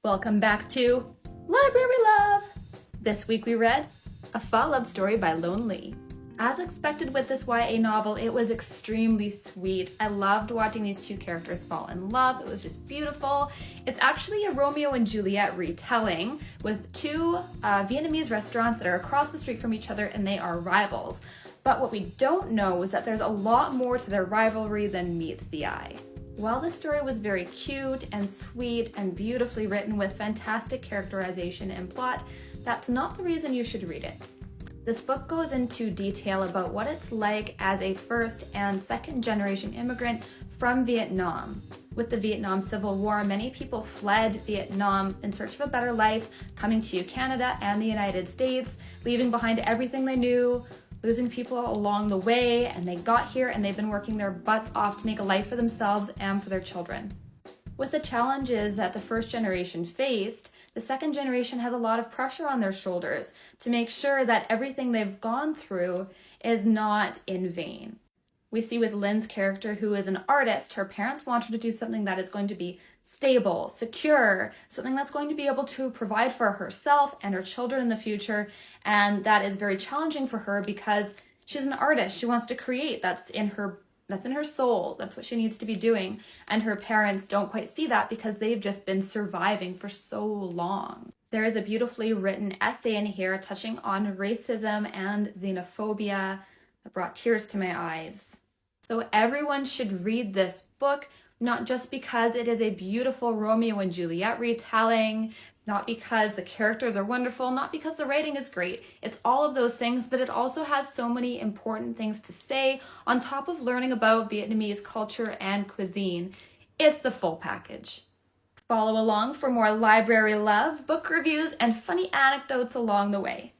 Welcome back to Library Love! This week we read A Fall Love Story by Lone Lee. As expected with this YA novel, it was extremely sweet. I loved watching these two characters fall in love. It was just beautiful. It's actually a Romeo and Juliet retelling with two Vietnamese restaurants that are across the street from each other and they are rivals. But what we don't know is that there's a lot more to their rivalry than meets the eye. While the story was very cute and sweet and beautifully written with fantastic characterization and plot, that's not the reason you should read it. This book goes into detail about what it's like as a first and second generation immigrant from Vietnam. With the Vietnam Civil War, many people fled Vietnam in search of a better life, coming to Canada and the United States, leaving behind everything they knew, losing people along the way, and they got here and they've been working their butts off to make a life for themselves and for their children. With the challenges that the first generation faced, the second generation has a lot of pressure on their shoulders to make sure that everything they've gone through is not in vain. We see with Lynn's character, who is an artist, her parents want her to do something that is going to be stable, secure, something that's going to be able to provide for herself and her children in the future. And that is very challenging for her because she's an artist. She wants to create. That's in her soul. That's what she needs to be doing. And her parents don't quite see that because they've just been surviving for so long. There is a beautifully written essay in here touching on racism and xenophobia that brought tears to my eyes. So everyone should read this book, not just because it is a beautiful Romeo and Juliet retelling, not because the characters are wonderful, not because the writing is great. It's all of those things, but it also has so many important things to say on top of learning about Vietnamese culture and cuisine. It's the full package. Follow along for more library love, book reviews, and funny anecdotes along the way.